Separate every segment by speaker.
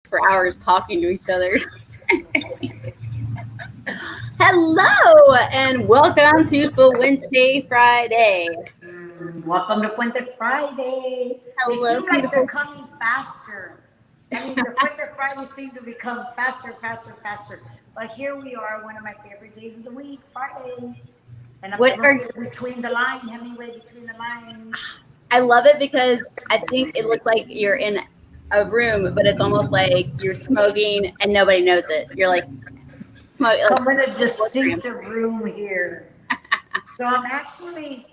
Speaker 1: for hours talking to each other. Hello and welcome to Fuente Friday.
Speaker 2: Welcome to Fuente Friday. They
Speaker 1: Hello,
Speaker 2: seem like they're
Speaker 1: beautiful.
Speaker 2: coming faster. I mean, the Fuente Fridays seem to become faster, faster, faster. But here we are, one of my favorite days of the week, Friday. And I'm
Speaker 1: What are
Speaker 2: smoking between the line, Hemingway between the lines.
Speaker 1: I love it because I think it looks like you're in a room, but it's almost like you're smoking and nobody knows it. You're like smoking like
Speaker 2: I'm in a
Speaker 1: Instagram.
Speaker 2: distinctive room here. So I'm actually,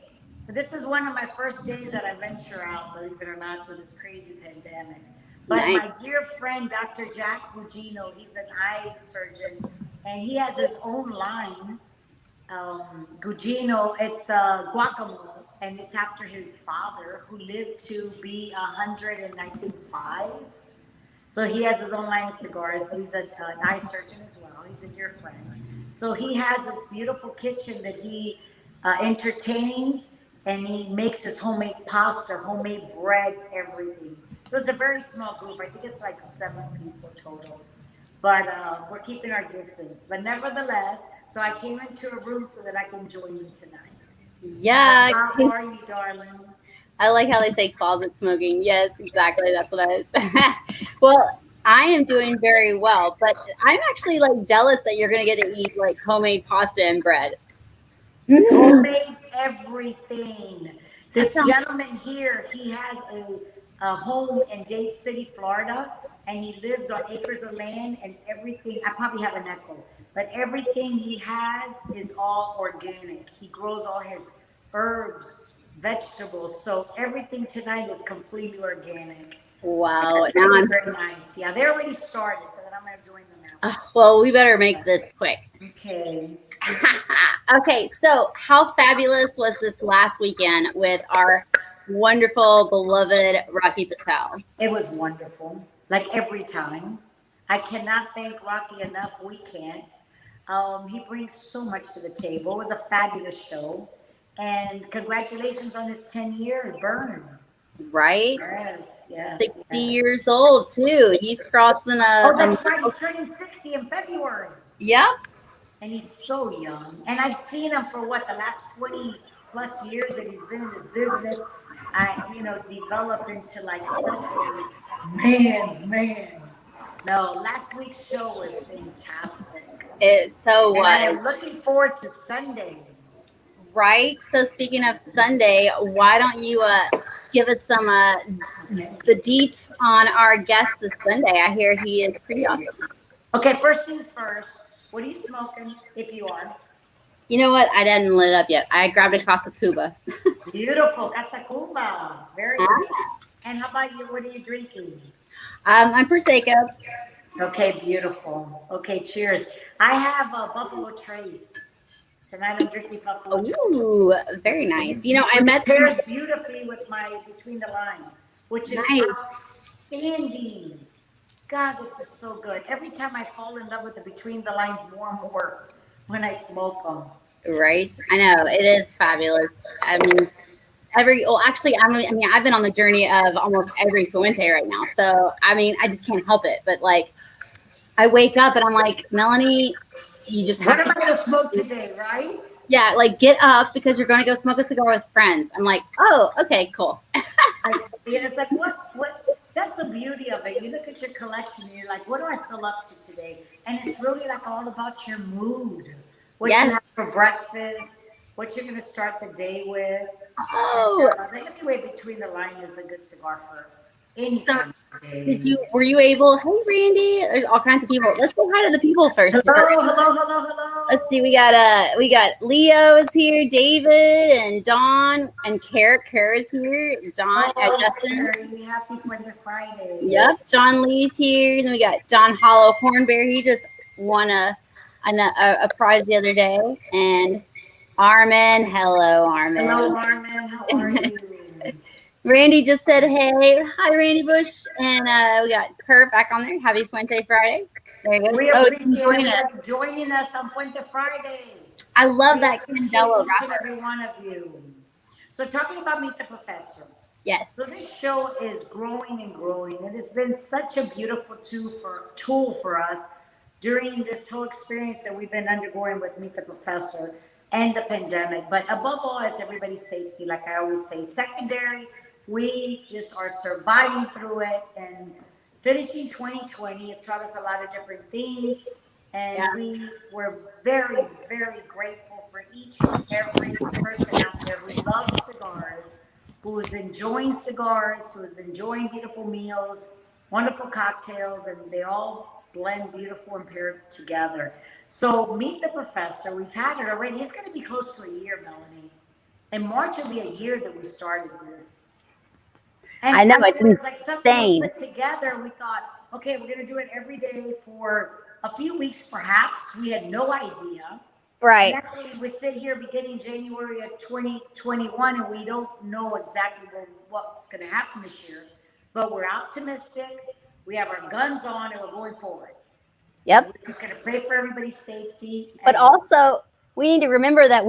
Speaker 2: this is one of my first days that I venture out, believe it or not, through this crazy pandemic. But
Speaker 1: Nice.
Speaker 2: my dear friend, Dr. Jack Gugino, he's an eye surgeon, and he has his own line. Gugino, it's guacamole, and it's after his father, who lived to be 100 and I think 5. So he has his own line of cigars, but he's an eye surgeon as well. He's a dear friend. So he has this beautiful kitchen that he entertains, and he makes his homemade pasta, homemade bread, everything. So it's a very small group. I think it's like 7 people total. But we're keeping our distance. But nevertheless, so I came into a room so that I can join you tonight.
Speaker 1: Yeah.
Speaker 2: How are you, darling?
Speaker 1: I like how they say closet smoking. Yes, exactly. That's what I was. Well, I am doing very well, but I'm actually like jealous that you're gonna get to eat like homemade pasta and bread.
Speaker 2: Homemade everything.
Speaker 1: That
Speaker 2: This
Speaker 1: sounds
Speaker 2: gentleman here, he has a home in Dade City, Florida, and he lives on acres of land and everything. I probably have an echo, but everything he has is all organic. He grows all his herbs, vegetables. So everything tonight is completely organic. And
Speaker 1: wow.
Speaker 2: that's
Speaker 1: Now
Speaker 2: going to be
Speaker 1: I'm.
Speaker 2: very nice. Yeah, they already started, so then I'm going to join them now.
Speaker 1: Well, we better make this quick.
Speaker 2: Okay.
Speaker 1: Okay, so how fabulous was this last weekend with our wonderful, beloved Rocky Patel?
Speaker 2: It was wonderful, like every time. I cannot thank Rocky enough. We can't. He brings so much to the table. It was a fabulous show. And congratulations on his 10-year burn.
Speaker 1: Right?
Speaker 2: Yes, yes,
Speaker 1: 60
Speaker 2: yes.
Speaker 1: years old, too. He's crossing
Speaker 2: Oh,
Speaker 1: a
Speaker 2: that's right. He's turning 60 in February.
Speaker 1: yep,
Speaker 2: And he's so young. And I've seen him for what, the last 20 plus years that he's been in this business. Develop into like such a man's man. No, last week's show was fantastic.
Speaker 1: it so
Speaker 2: And I
Speaker 1: was.
Speaker 2: am looking forward to Sunday.
Speaker 1: Right? So, speaking of Sunday, why don't you give us some the deets on our guest this Sunday? I hear he is pretty awesome.
Speaker 2: Okay, first things first. What are you smoking if you are?
Speaker 1: You know what? I didn't lit it up yet. I grabbed a Casa Cuba.
Speaker 2: Beautiful. Casa Cuba. Very nice. And how about you? What are you drinking?
Speaker 1: I'm Prosecco.
Speaker 2: Okay, beautiful. Okay, cheers. I have a Buffalo Trace. Tonight I'm drinking Buffalo Trace,
Speaker 1: Ooh, very nice. You know, I
Speaker 2: which
Speaker 1: met some
Speaker 2: pairs beautifully with my Between the Line, which is
Speaker 1: nice.
Speaker 2: outstanding. God, this is so good. Every time I fall in love with the Between the Lines more and more when I smoke them.
Speaker 1: Right? I know it is fabulous. I mean, well, actually, I mean, I've been on the journey of almost every Fuente right now. So, I mean, I just can't help it. But like, I wake up and I'm like, Melanie, you just
Speaker 2: What
Speaker 1: have
Speaker 2: am
Speaker 1: to,
Speaker 2: I going to smoke today, right?
Speaker 1: yeah, like get up because you're going to go smoke a cigar with friends. I'm like, oh, okay, cool.
Speaker 2: It's like, what? That's the beauty of it. You look at your collection and you're like, what do I fill up to today? And it's really like all about your mood, what you
Speaker 1: Yes.
Speaker 2: have for breakfast, what you're going to start the day with. And
Speaker 1: Oh,
Speaker 2: the Hemingway Between the Line is a good cigar for any
Speaker 1: so
Speaker 2: time of the day.
Speaker 1: were you able, hey, Randy, there's all kinds of people. Let's say hi to the people first.
Speaker 2: Hello, hello, hello,
Speaker 1: Let's see.
Speaker 2: hello.
Speaker 1: We got Leo is here, David and Dawn and Kara. Kara's here. John,
Speaker 2: Oh,
Speaker 1: Justin.
Speaker 2: very happy for the Friday.
Speaker 1: Yep, John Lee's here. Then we got John Hollow Hornberry. He just won a prize the other day. And Armin, hello,
Speaker 2: Hello,
Speaker 1: Armin.
Speaker 2: Harmon. How are you?
Speaker 1: Randy just said hey, hi, Randy Bush, and we got Kurt back on there. Happy Fuente Friday. There he goes.
Speaker 2: We
Speaker 1: Oh,
Speaker 2: appreciate
Speaker 1: join us.
Speaker 2: everybody joining us on Fuente Friday.
Speaker 1: I love
Speaker 2: We
Speaker 1: that
Speaker 2: appreciate
Speaker 1: Candela
Speaker 2: each and
Speaker 1: wrapper.
Speaker 2: every one of you. So, talking about Meet the Professor.
Speaker 1: Yes.
Speaker 2: So this show is growing and growing. It has been such a beautiful tool for us during this whole experience that we've been undergoing with Meet the Professor and the pandemic. But above all, it's everybody's safety, like I always say. Secondary, we just are surviving through it, and finishing 2020 has taught us a lot of different things. And
Speaker 1: Yeah.
Speaker 2: we were very, very grateful for each and every person out there who loves cigars, who is enjoying cigars, who is enjoying beautiful meals, wonderful cocktails, and they all blend beautiful and paired together. So Meet the Professor, we've had it already. It's going to be close to a year, Melanie. In March, it'll be a year that we started this. And
Speaker 1: I know, it's
Speaker 2: was like something we
Speaker 1: insane.
Speaker 2: put together. We thought, okay, we're going to do it every day for a few weeks, perhaps. We had no idea.
Speaker 1: Right.
Speaker 2: And actually, we sit here beginning January of 2021, and we don't know exactly what's going to happen this year. But we're optimistic. We have our guns on, and we're going forward.
Speaker 1: Yep.
Speaker 2: We're just going to pray for everybody's safety.
Speaker 1: But also, we need to remember that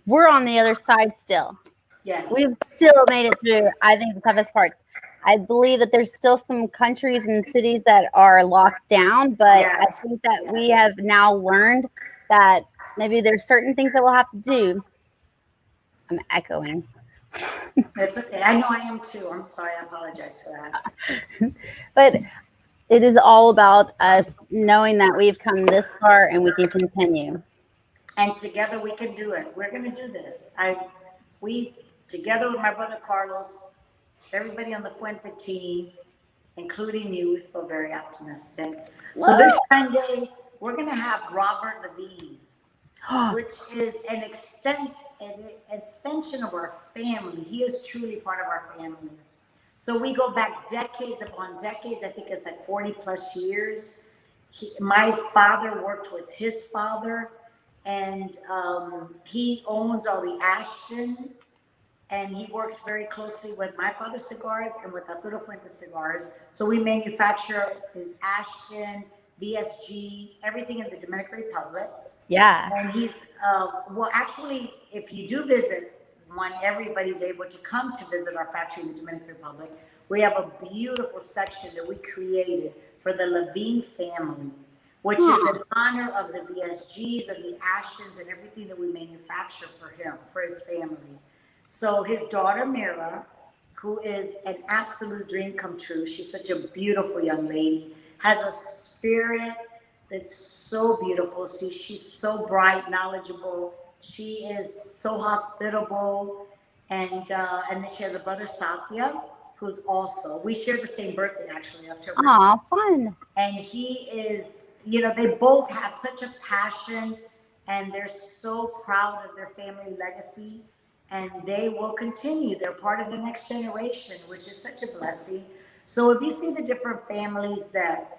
Speaker 1: we're on the other side still.
Speaker 2: Yes.
Speaker 1: We've still made it through, I think, the toughest parts. I believe that there's still some countries and cities that are locked down, but
Speaker 2: Yes.
Speaker 1: I think that we have now learned that maybe there's certain things that we'll have to do. I'm echoing.
Speaker 2: That's okay. I know I am too. I'm sorry. I apologize for that.
Speaker 1: But it is all about us knowing that we've come this far and we can continue.
Speaker 2: And together we can do it. We're going to do this. We together with my brother Carlos, everybody on the Fuente team, including you, we feel very optimistic. So this Sunday, we're going to have Robert Levine, which is an extension of our family. He is truly part of our family. So we go back decades upon decades. I think it's like 40 plus years. My father worked with his father, and he owns all the Ashtons. And he works very closely with my father's cigars and with Arturo Fuentes cigars. So we manufacture his Ashton, VSG, everything in the Dominican Republic.
Speaker 1: Yeah.
Speaker 2: And he's, well, actually, if you do visit one, everybody's able to come to visit our factory in the Dominican Republic. We have a beautiful section that we created for the Levine family, which is in honor of the VSGs, of the Ashtons, and everything that we manufacture for him, for his family. So his daughter, Mira, who is an absolute dream come true. She's such a beautiful young lady, has a spirit that's so beautiful. See, she's so bright, knowledgeable. She is so hospitable. And then she has a brother, Satya, who's also, we share the same birthday, actually, October.
Speaker 1: Aw, fun.
Speaker 2: And he is, they both have such a passion, and they're so proud of their family legacy. And they will continue. They're part of the next generation, which is such a blessing. So if you see the different families that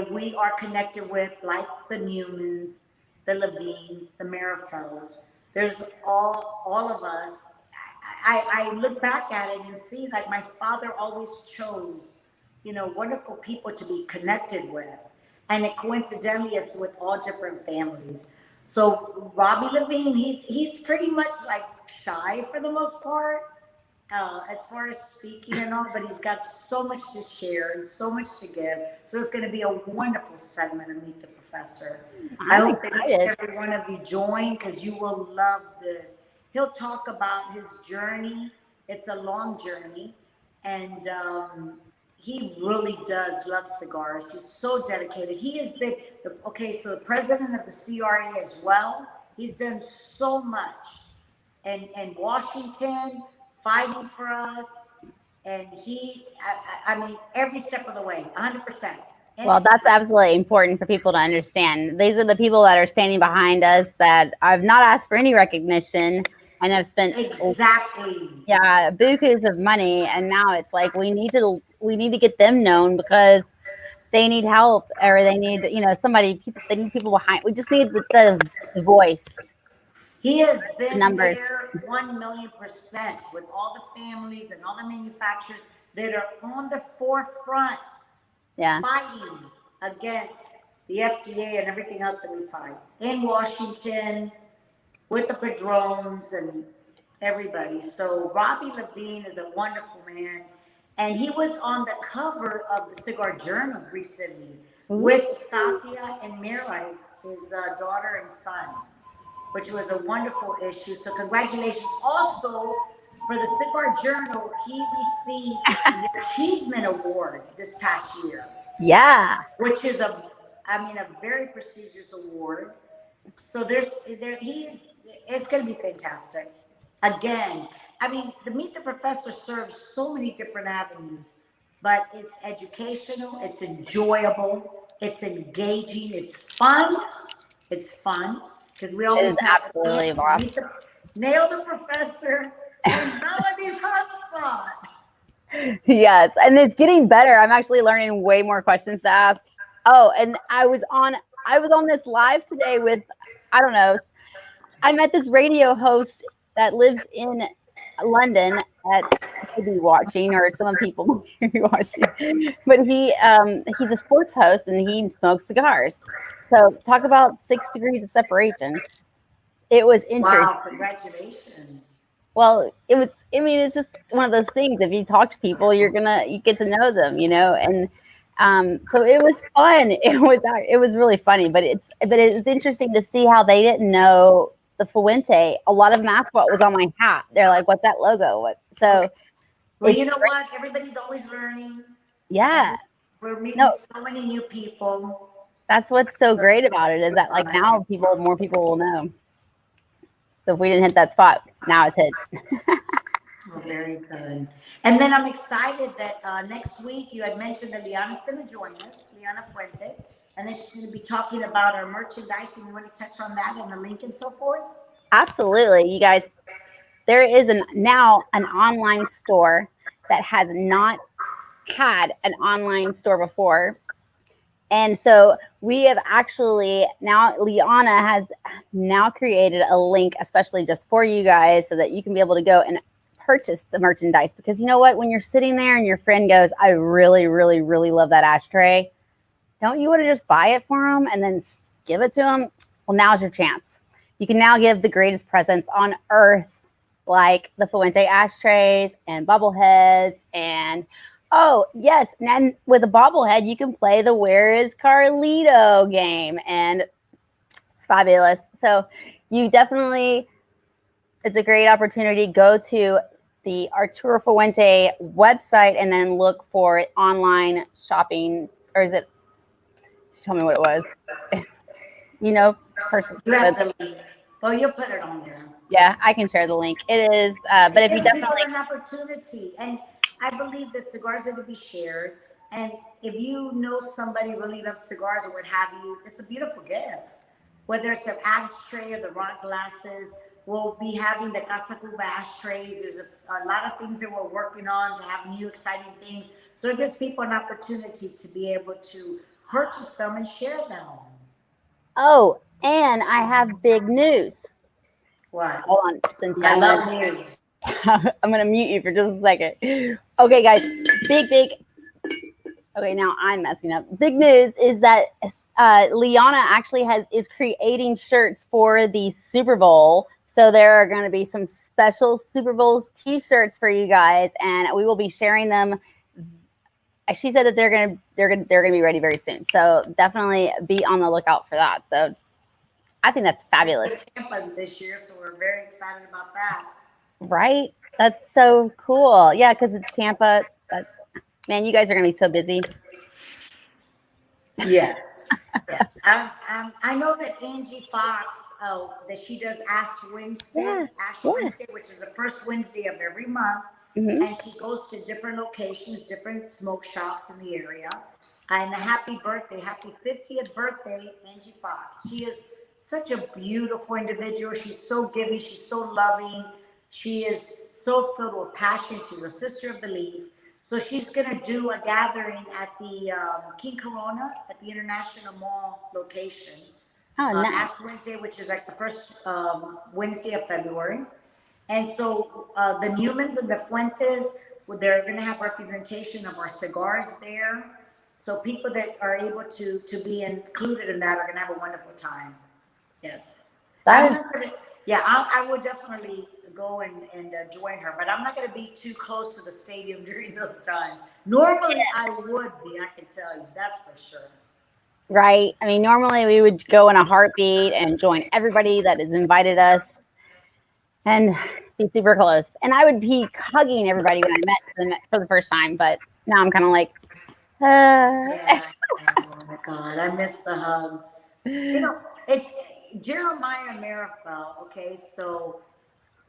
Speaker 2: we are connected with, like the Newmans, the Levines, the Marifellas, there's all of us. I look back at it and see, like, my father always chose, wonderful people to be connected with. And coincidentally, it's with all different families. So Robbie Levine, he's pretty much like shy for the most part, as far as speaking and all, but he's got so much to share and so much to give. So it's going to be a wonderful segment of Meet the Professor. I hope that each and every one of you join, because you will love this. He'll talk about his journey. It's a long journey, and he really does love cigars. He's so dedicated. He has been, so the president of the CRA as well. He's done so much in Washington, fighting for us. And I mean, every step of the way, 100%.
Speaker 1: Well, that's absolutely important for people to understand. These are the people that are standing behind us that I've not asked for any recognition. And I've spent bukus of money, and now it's like we need to get them known, because they need help, or they need they need people behind. We just need the voice.
Speaker 2: He has been there 1,000,000% with all the families and all the manufacturers that are on the forefront, fighting against the FDA and everything else that we fight in Washington, with the Padrones and everybody. So Robbie Levine is a wonderful man, and he was on the cover of the Cigar Journal recently with Safia and Mira, his daughter and son, which was a wonderful issue. So congratulations. Also, for the Cigar Journal, he received the Achievement Award this past year.
Speaker 1: Yeah.
Speaker 2: Which is a very prestigious award. So it's going to be fantastic. Again, the Meet the Professor serves so many different avenues, but it's educational, it's enjoyable, it's engaging, it's fun. It's fun because we always have
Speaker 1: absolutely
Speaker 2: a chance to nail the professor and Melody's hotspot.
Speaker 1: Yes, and it's getting better. I'm actually learning way more questions to ask. Oh, and I was on this live today with, I don't know, I met this radio host that lives in London that may be watching, or some people may be watching. But he's a sports host and he smokes cigars. So talk about 6 degrees of separation. It was interesting.
Speaker 2: Wow, congratulations.
Speaker 1: Well, it's just one of those things. If you talk to people, you get to know them, and so it was fun. It was really funny, but it's interesting to see how they didn't know the Fuente. A lot of mascot was on my hat. They're like, "What's that logo?"
Speaker 2: Well, you know what? Everybody's always learning.
Speaker 1: Yeah,
Speaker 2: we're meeting so many new people.
Speaker 1: That's what's so great about it, is that like now more people will know. So if we didn't hit that spot, now it's hit.
Speaker 2: Oh, very good. And then I'm excited that next week you had mentioned that Liana's going to join us, Liana Fuente, and then she's going to be talking about our merchandise. And you want to touch on that and the link and so forth?
Speaker 1: Absolutely, you guys. There is now an online store that has not had an online store before. And so we have actually Liana has now created a link especially just for you guys so that you can be able to go and purchase the merchandise. Because you know what? When you're sitting there and your friend goes, "I really, really, really love that ashtray," don't you want to just buy it for them and then give it to them? Well, now's your chance. You can now give the greatest presents on earth, like the Fuente ashtrays and bobbleheads. And oh, yes, and then with a bobblehead, you can play the Where is Carlito game, and it's fabulous. So you definitely, it's a great opportunity. Go to the Arturo Fuente website and then look for online shopping, or is it, tell me what it was. Person.
Speaker 2: You have the link. Well, you'll put it on there.
Speaker 1: Yeah, I can share the link. It is, but if you definitely
Speaker 2: an opportunity, and I believe that cigars are to be shared. And if you know somebody really loves cigars or what have you, it's a beautiful gift. Whether it's an ashtray or the rock glasses, we'll be having the Casa Cuba ashtrays. There's a lot of things that we're working on to have new exciting things. So it gives people an opportunity to be able to purchase them and share them.
Speaker 1: Oh, and I have big news.
Speaker 2: What?
Speaker 1: Hold on, Cynthia.
Speaker 2: I love news.
Speaker 1: I'm going to mute you for just a second. Okay, guys, big. Okay, now I'm messing up. Big news is that Liana actually is creating shirts for the Super Bowl. So there are going to be some special Super Bowls t-shirts for you guys, and we will be sharing them. She said that they're going to be ready very soon. So definitely be on the lookout for that. So I think that's fabulous.
Speaker 2: It's Tampa this year, so we're very excited about that.
Speaker 1: Right? That's so cool. Yeah, because it's Tampa. Man, you guys are going to be so busy.
Speaker 2: Yes. Yeah. I know that Angie Fox, that she does Ash Wednesday, Wednesday, which is the first Wednesday of every month. Mm-hmm. And she goes to different locations, different smoke shops in the area. And happy 50th birthday, Angie Fox. She is such a beautiful individual. She's so giving. She's so loving. She is so filled with passion. She's a sister of belief. So she's going to do a gathering at the King Corona at the International Mall location.
Speaker 1: Oh, nice.
Speaker 2: Ash Wednesday, which is like the first Wednesday of February. And so the Newmans and the Fuentes, they're going to have representation of our cigars there. So people that are able to be included in that are going to have a wonderful time. Yes. I would definitely go and join her, but I'm not going to be too close to the stadium during those times. Normally, I would be. I can tell you that's for sure.
Speaker 1: Right. I mean, normally we would go in a heartbeat and join everybody that has invited us and be super close. And I would be hugging everybody when I met them for the first time, but now I'm kind of like,
Speaker 2: Yeah. Oh my God, I miss the hugs. You know, it's Jeremiah Marifel. Okay, so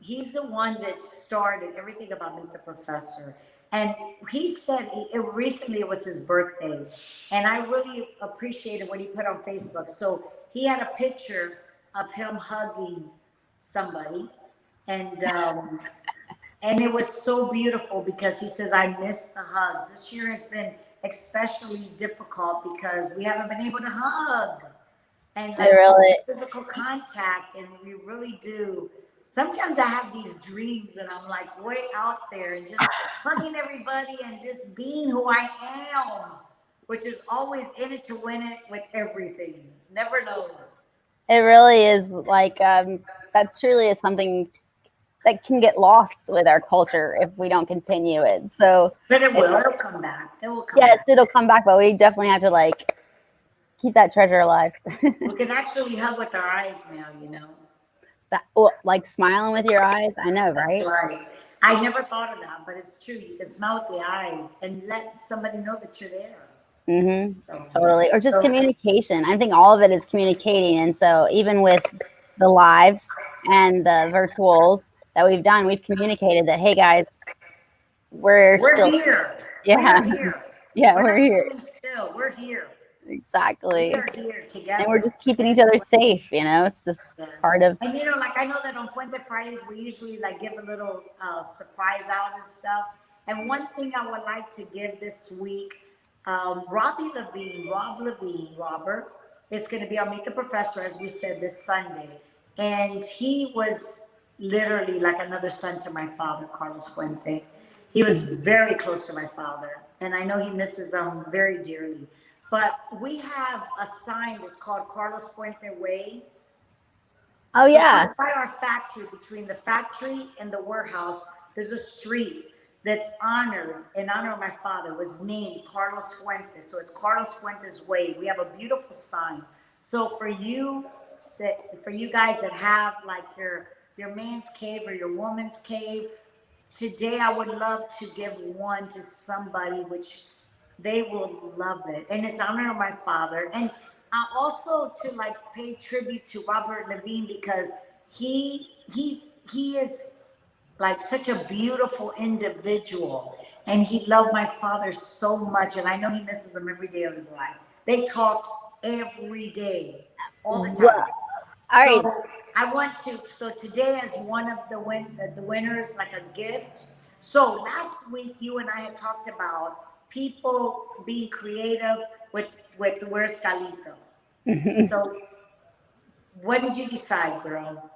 Speaker 2: he's the one that started everything about Meet the Professor. And he said recently it was his birthday. And I really appreciated what he put on Facebook. So he had a picture of him hugging somebody. And it was so beautiful because he says, I miss the hugs. This year has been especially difficult because we haven't been able to hug and like
Speaker 1: really,
Speaker 2: physical contact. And we really do. Sometimes I have these dreams and I'm like way out there and just hugging everybody and just being who I am, which is always in it to win it with everything. Never know.
Speaker 1: it really is like, that truly is something that can get lost with our culture if we don't continue it. So,
Speaker 2: but it'll come back. It will come
Speaker 1: yes,
Speaker 2: back.
Speaker 1: it'll come back, but we definitely have to like keep that treasure alive.
Speaker 2: We can actually hug with our eyes now, you know.
Speaker 1: That, well, like smiling with your eyes. I know, right?
Speaker 2: That's right. I never thought of that, but it's true. You can smile with the eyes and let somebody know that you're there.
Speaker 1: Totally. Or just communication. I think all of it is communicating. And so even with the lives and the virtuals that we've done, we've communicated that, hey guys, we're still
Speaker 2: here.
Speaker 1: Yeah.
Speaker 2: We're here.
Speaker 1: Yeah,
Speaker 2: we're
Speaker 1: here.
Speaker 2: Still. We're here.
Speaker 1: Exactly.
Speaker 2: We are here together.
Speaker 1: And we're just keeping each other safe, you know? It's just part of.
Speaker 2: And you know, like I know that on Fuente Fridays, we usually like give a little surprise out and stuff. And one thing I would like to give this week, Robert is going to be on Meet the Professor, as we said, this Sunday. And he was literally like another son to my father, Carlos Fuente. He was very close to my father. And I know he misses him very dearly. But we have a sign that's called Carlos Fuente Way.
Speaker 1: Oh, yeah.
Speaker 2: So by our factory, between the factory and the warehouse, there's a street that's honored, in honor of my father, was named Carlos Fuentes. So it's Carlos Fuentes Way. We have a beautiful sign. So for you guys that have like your man's cave or your woman's cave, today I would love to give one to somebody which they will love it. And it's honor of my father. And also to like pay tribute to Robert Levine because he is like such a beautiful individual. And he loved my father so much. And I know he misses him every day of his life. They talked every day, all the time.
Speaker 1: Well, all right.
Speaker 2: So I want to, so today is one of the winners, like a gift. So last week, you and I had talked about people being creative with Where's Carlito. So what did you decide, girl?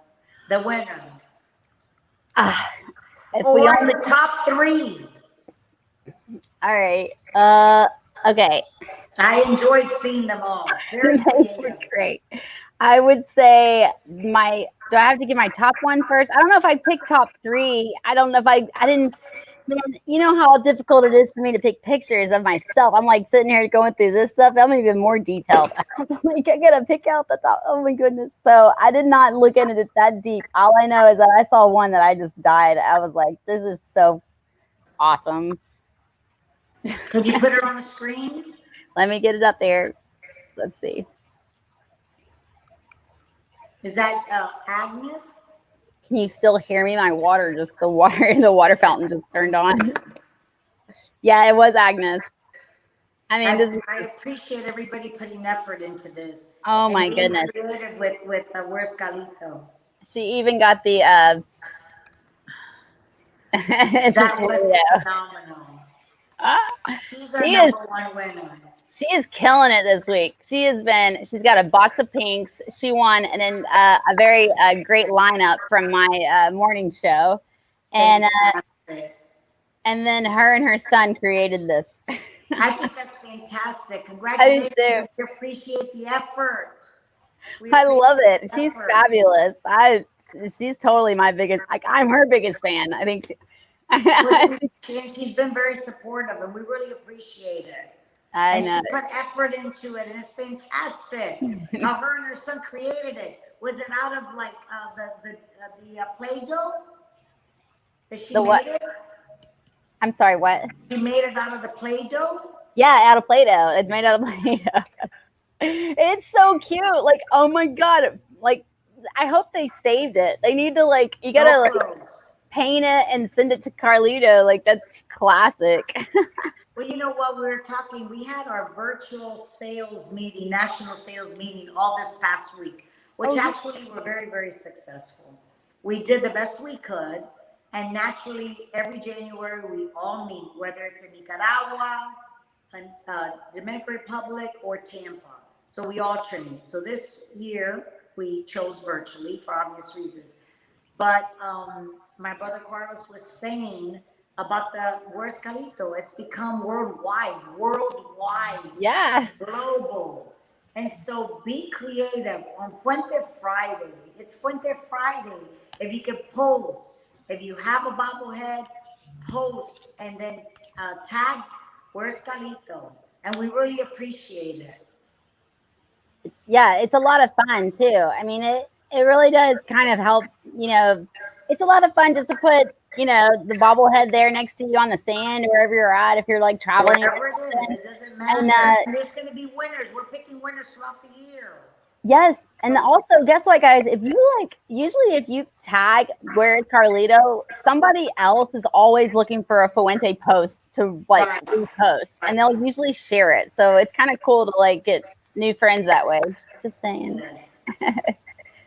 Speaker 2: The winner.
Speaker 1: If
Speaker 2: or
Speaker 1: we only
Speaker 2: the top three.
Speaker 1: All right. Okay.
Speaker 2: I enjoyed seeing them all. Very
Speaker 1: great. I would say do I have to give my top one first? I don't know if I picked top three. I don't know if I didn't. Man, you know how difficult it is for me to pick pictures of myself. I'm like sitting here going through this stuff. I'm even more detailed. I'm like, I gotta pick out the top. Oh my goodness. So I did not look into it that deep. All I know is that I saw one that I just died. I was like, this is so awesome.
Speaker 2: Can you put it on the screen?
Speaker 1: Let me get it up there. Let's see.
Speaker 2: Is that Agnes?
Speaker 1: Can you still hear me? My water, the water fountain just turned on. Yeah, it was Agnes. I mean,
Speaker 2: I appreciate everybody putting effort into this.
Speaker 1: Oh my goodness!
Speaker 2: Creative with Where's Carlito.
Speaker 1: She even got the.
Speaker 2: That was phenomenal. She's our number one winner.
Speaker 1: She is killing it this week. She's got a box of pinks. She won and a very great lineup from my morning show. And then her and her son created this.
Speaker 2: I think that's fantastic. Congratulations. I appreciate the effort.
Speaker 1: I love it. She's fabulous. She's totally my biggest, like, I'm her biggest fan. I think
Speaker 2: she's been very supportive, and we really appreciate it.
Speaker 1: I know.
Speaker 2: She put effort into it, and it's fantastic. How her and her son created it. Was it out of like the Play-Doh? That she made it?
Speaker 1: I'm sorry, what?
Speaker 2: She made it out of the Play-Doh?
Speaker 1: Yeah, out of Play-Doh. It's made out of Play-Doh. It's so cute. Like, oh my God. Like, I hope they saved it. They need to, like, you gotta like paint it and send it to Carlito. Like, that's classic.
Speaker 2: Well, you know what? We were talking, we had our virtual sales meeting, national sales meeting all this past week, which actually were very, very successful. We did the best we could. And naturally, every January, we all meet, whether it's in Nicaragua, Dominican Republic, or Tampa. So we alternate. So this year, we chose virtually for obvious reasons. But my brother Carlos was saying about the where's Carlito? It's become worldwide,
Speaker 1: Yeah,
Speaker 2: global. And so be creative on Fuente Friday. It's Fuente Friday. If you can post, if you have a bobblehead, post and then tag where's Carlito. And we really appreciate it.
Speaker 1: Yeah, it's a lot of fun too. I mean, it really does kind of help, you know, it's a lot of fun just to put, you know, the bobblehead there next to you on the sand or wherever you're at, if you're like traveling.
Speaker 2: Wherever it is, it doesn't matter. And there's going to be winners. We're picking winners throughout the year.
Speaker 1: Yes. And also, guess what, guys? If you like, usually if you tag where's Carlito, somebody else is always looking for a Fuente post to like repost, and they'll usually share it. So it's kind of cool to like get new friends that way. Just saying.
Speaker 2: Yes.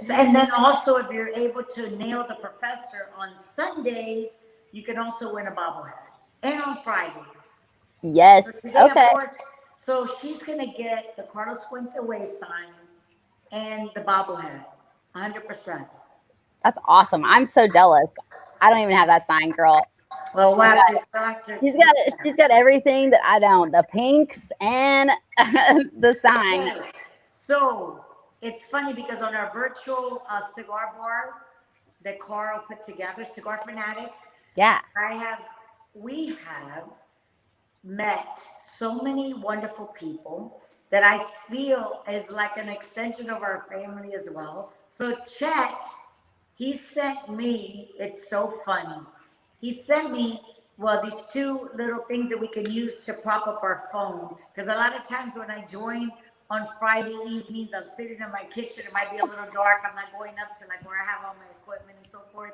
Speaker 2: And then also, if you're able to nail the professor on Sundays, you can also win a bobblehead. And on Fridays.
Speaker 1: Yes.
Speaker 2: So today,
Speaker 1: okay.
Speaker 2: Of course, so she's going to get the Carlos Fuente Way sign and the bobblehead. 100%.
Speaker 1: That's awesome. I'm so jealous. I don't even have that sign, girl.
Speaker 2: Well, we'll have to.
Speaker 1: She's got everything that I don't. The pinks and the sign.
Speaker 2: Okay. So it's funny because on our virtual cigar bar that Carl put together, Cigar Fanatics.
Speaker 1: Yeah.
Speaker 2: We have met so many wonderful people that I feel is like an extension of our family as well. So Chet, he sent me, it's so funny. He sent me, well, these two little things that we can use to prop up our phone. Because a lot of times when I join on Friday evenings, I'm sitting in my kitchen. It might be a little dark. I'm not going up to like where I have all my equipment and so forth.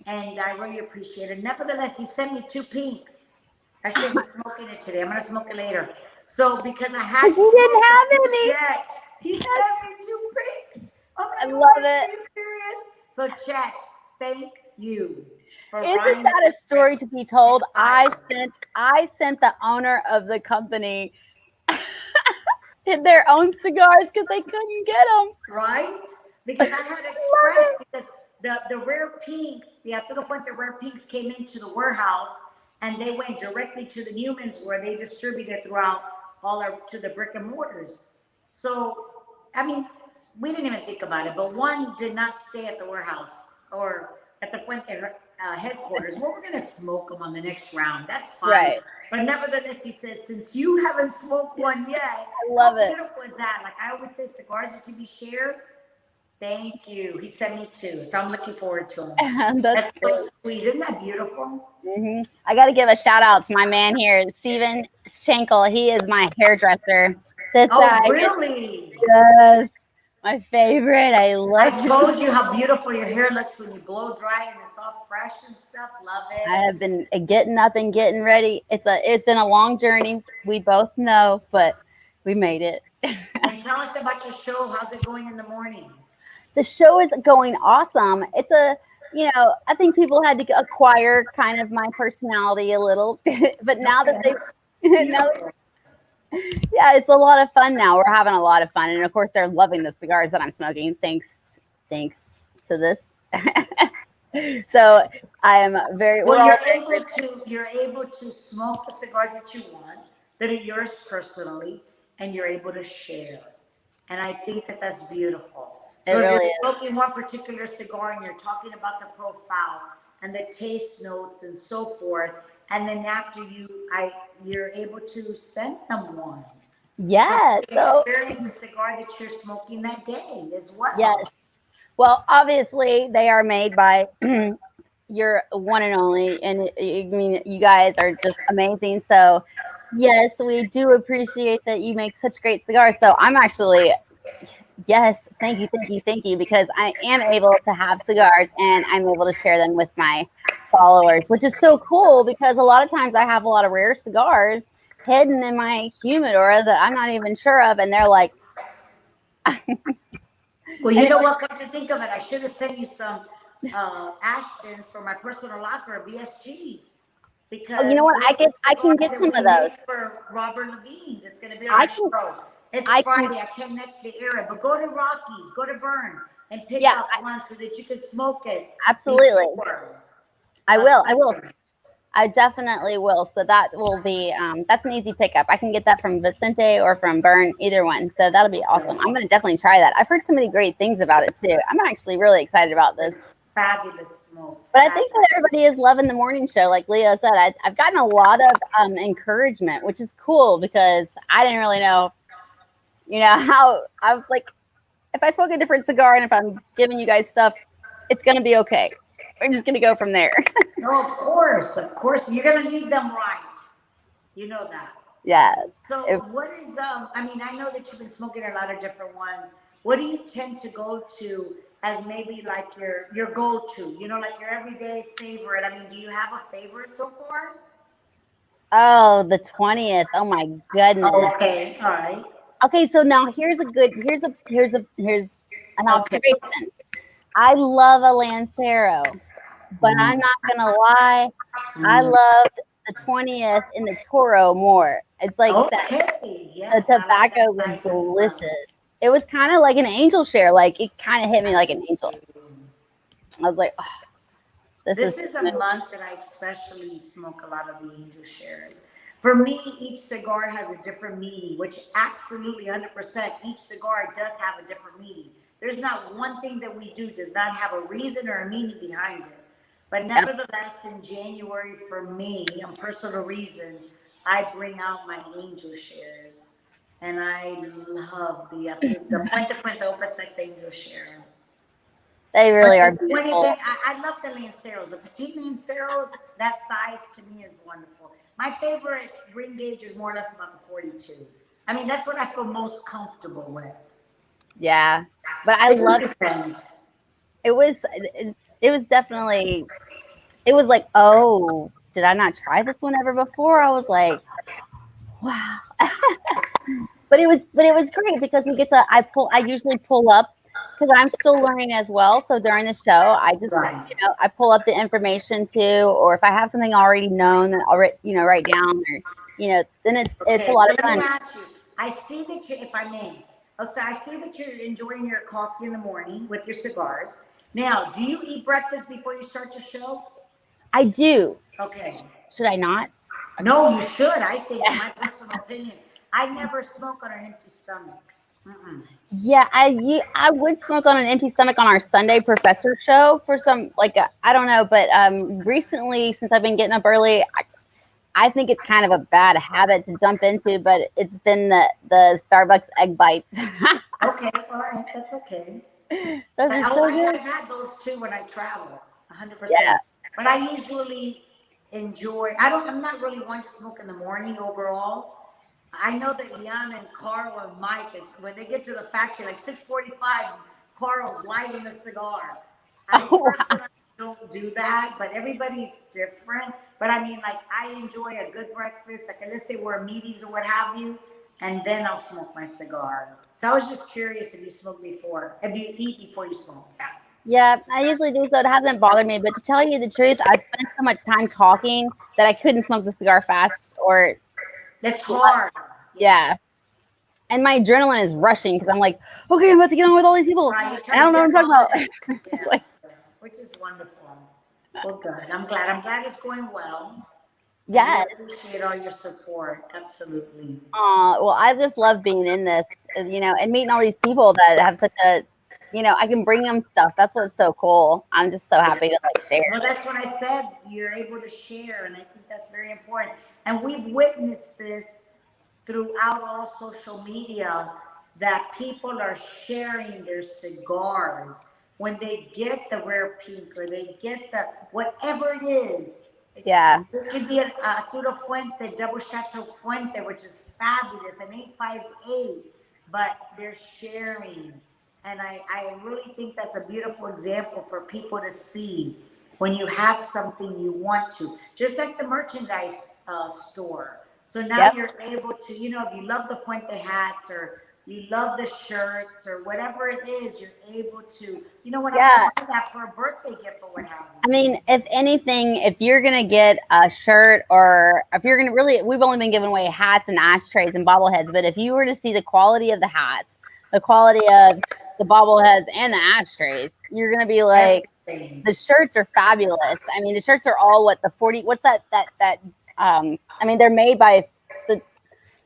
Speaker 2: And I really appreciate it. Nevertheless, he sent me 2 pinks. I should be smoking it today. I'm going to smoke it later. So because I had
Speaker 1: you didn't have any
Speaker 2: yet, he sent me 2 pinks. Oh
Speaker 1: I love it.
Speaker 2: Are you serious? So Chet, thank you.
Speaker 1: Isn't that a story to be told? I sent the owner of the company their own cigars because they couldn't get them.
Speaker 2: Right? Because I had expressed because the rare pinks, the Arturo Fuente rare pinks came into the warehouse and they went directly to the Newmans where they distributed throughout to the brick and mortars. So, I mean, we didn't even think about it, but one did not stay at the warehouse or at the Fuente headquarters. Well, we're going to smoke them on the next round. That's fine.
Speaker 1: Right.
Speaker 2: But nevertheless, he says, since you haven't smoked one yet,
Speaker 1: I love it.
Speaker 2: How beautiful is that? Like I always say, cigars are to be shared. Thank you. He sent me 2, so I'm looking forward to them. That's so sweet. Isn't that beautiful?
Speaker 1: Mm-hmm. I got to give a shout out to my man here, Steven Schenkel. He is my hairdresser.
Speaker 2: Really?
Speaker 1: Yes. My favorite. I
Speaker 2: told you how beautiful your hair looks when you blow dry and it's all fresh and stuff. Love it.
Speaker 1: I have been getting up and getting ready. It's been a long journey. We both know, but we made it.
Speaker 2: And tell us about your show. How's it going in the morning?
Speaker 1: The show is going awesome. It's I think people had to acquire kind of my personality a little, but now that yeah, it's a lot of fun now. We're having a lot of fun. And of course, they're loving the cigars that I'm smoking. Thanks to this. So I am very
Speaker 2: well. You're able to smoke the cigars that you want, that are yours personally, and you're able to share. And I think that that's beautiful.
Speaker 1: It
Speaker 2: So if
Speaker 1: really
Speaker 2: you're
Speaker 1: is.
Speaker 2: smoking one particular cigar and you're talking about the profile and the taste notes and so forth, and then after you're able to send them one.
Speaker 1: Yeah.
Speaker 2: So
Speaker 1: So
Speaker 2: experience the cigar that you're smoking that day as well.
Speaker 1: yes. Well, obviously they are made by your one and only, and I mean you guys are just amazing. So yes, we do appreciate that you make such great cigars. So I'm actually yes, thank you, thank you, thank you, because I am able to have cigars and I'm able to share them with my followers, which is so cool because a lot of times I have a lot of rare cigars hidden in my humidor that I'm not even sure of, and they're like,
Speaker 2: Well, you know what? Come to think of it, I should have sent you some Ashtons for my personal locker, BSGs,
Speaker 1: oh, you
Speaker 2: because
Speaker 1: know what?
Speaker 2: those
Speaker 1: I
Speaker 2: are
Speaker 1: can
Speaker 2: cigars
Speaker 1: get
Speaker 2: that
Speaker 1: some
Speaker 2: we
Speaker 1: of those.
Speaker 2: made for Robert Levine. That's going to be on
Speaker 1: I
Speaker 2: our
Speaker 1: can,
Speaker 2: show. It's
Speaker 1: I can,
Speaker 2: Friday. I can't next the era, but go to Rockies, go to Burn, and pick
Speaker 1: yeah,
Speaker 2: up one so that you can smoke it
Speaker 1: absolutely.
Speaker 2: before
Speaker 1: I will. I will.
Speaker 2: Sunday.
Speaker 1: I definitely will. So that will be that's an easy pickup. I can get that from Vicente or from Burn, either one. So that'll be awesome. I'm going to definitely try that. I've heard so many great things about it too. I'm actually really excited about this.
Speaker 2: Fabulous smoke.
Speaker 1: But I think that everybody is loving the morning show, like Leo said. I've gotten a lot of encouragement, which is cool because I didn't really know, how I was like, if I smoke a different cigar and if I'm giving you guys stuff, it's going to be okay. We're just going to go from there.
Speaker 2: No, of course, you're gonna lead them right. You know that.
Speaker 1: Yeah.
Speaker 2: So what is I mean, I know that you've been smoking a lot of different ones. What do you tend to go to as maybe like your go-to, like your everyday favorite? I mean, do you have a favorite so far?
Speaker 1: Oh, the 20th. Oh my goodness.
Speaker 2: Okay, all right.
Speaker 1: Okay, so now here's an
Speaker 2: Okay.
Speaker 1: observation. I love a Lancero, but I'm not gonna lie, I
Speaker 2: Mm.
Speaker 1: loved the 20th in the Toro more. It's like that
Speaker 2: Okay,
Speaker 1: the
Speaker 2: yes, I like that
Speaker 1: tobacco was
Speaker 2: size as well.
Speaker 1: delicious. It was kind of like an angel share. Like it kind of hit me like an angel. I was like, oh, this
Speaker 2: This
Speaker 1: is
Speaker 2: is a month that I especially smoke a lot of the angel shares. For me, each cigar has a different meaning, which absolutely 100%, each cigar does have a different meaning. There's not one thing that we do does not have a reason or a meaning behind it. But
Speaker 1: yep.
Speaker 2: nevertheless, in January, for me, on personal reasons, I bring out my angel shares. And I love the Fuente Opus 6 angel share.
Speaker 1: They
Speaker 2: But
Speaker 1: really are
Speaker 2: the 20
Speaker 1: beautiful.
Speaker 2: thing, I love the Lanceros. The petite Lanceros, that size to me is wonderful. My favorite ring gauge is more or less about the 42. I mean, that's what I feel most comfortable with.
Speaker 1: Yeah, but I
Speaker 2: It
Speaker 1: love
Speaker 2: just depends.
Speaker 1: it was it was definitely it was like, oh, did I not try this one ever before? I was like, wow. But it was great because we get to I usually pull up because I'm still learning as well. So during the show, I just
Speaker 2: Right.
Speaker 1: I pull up the information too, or if I have something already known that I'll write down, or then it's a
Speaker 2: Okay,
Speaker 1: lot
Speaker 2: so
Speaker 1: of
Speaker 2: let
Speaker 1: fun.
Speaker 2: me ask you. I see that you, if I may, so I see that you're enjoying your coffee in the morning with your cigars. Now, do you eat breakfast before you start your show?
Speaker 1: I do.
Speaker 2: Okay.
Speaker 1: Should I not?
Speaker 2: No, you should. I think, in my personal opinion, I never smoke on an empty stomach. Mm-mm.
Speaker 1: Yeah, I would smoke on an empty stomach on our Sunday professor show for some I don't know, but recently since I've been getting up early, I think it's kind of a bad habit to jump into, but it's been the Starbucks egg bites.
Speaker 2: Okay, all right, that's okay.
Speaker 1: Those
Speaker 2: But
Speaker 1: are so good.
Speaker 2: I've had those too when I travel,
Speaker 1: Yeah.
Speaker 2: 100%. But I usually enjoy. I'm not really one to smoke in the morning overall. I know that Liana and Carl and Mike is when they get to the factory like 6:45. Carl's lighting a cigar. I
Speaker 1: Oh,
Speaker 2: personally don't do that, but everybody's different. But I mean, like I enjoy a good breakfast. Like let's say we're at meetings or what have you, and then I'll smoke my cigar. So I was just curious if you smoke before, if you eat before you smoke.
Speaker 1: yeah, I usually do, so it hasn't bothered me. But to tell you the truth, I spent so much time talking that I couldn't smoke the cigar fast. Or
Speaker 2: It's hard.
Speaker 1: yeah, and my adrenaline is rushing because I'm like, okay, I'm about to get on with all these people,
Speaker 2: Right, you're
Speaker 1: and I
Speaker 2: trying
Speaker 1: don't
Speaker 2: to
Speaker 1: know
Speaker 2: get
Speaker 1: what I'm
Speaker 2: all of
Speaker 1: talking
Speaker 2: it.
Speaker 1: about.
Speaker 2: Yeah,
Speaker 1: Like,
Speaker 2: which is wonderful. Well, good. I'm glad. I'm glad it's going well. And we
Speaker 1: Yes.
Speaker 2: appreciate all your support. Absolutely.
Speaker 1: Well, I just love being in this, and meeting all these people that have such a, I can bring them stuff. That's what's so cool. I'm just so happy to like share.
Speaker 2: Well, that's what I said. You're able to share, and I think that's very important. And we've witnessed this throughout all social media that people are sharing their cigars when they get the rare pink or they get the whatever it is.
Speaker 1: Yeah.
Speaker 2: It could be a Arturo Fuente, double Chateau Fuente, which is fabulous, an 858, but they're sharing. And I really think that's a beautiful example for people to see when you have something you want to, just like the merchandise store. So now
Speaker 1: Yep.
Speaker 2: you're able to, if you love the Fuente hats or you love the shirts or whatever it is, you're able to, what, I'm
Speaker 1: Yeah.
Speaker 2: gonna buy that for a birthday gift or what have you.
Speaker 1: I mean, if anything, if you're gonna get a shirt, or if you're gonna really, we've only been giving away hats and ashtrays and bobbleheads, but if you were to see the quality of the hats, the quality of the bobbleheads and the ashtrays, you're gonna be like,
Speaker 2: Everything.
Speaker 1: the shirts are fabulous. I mean, the shirts are all what, the 40, what's that I mean, they're made by the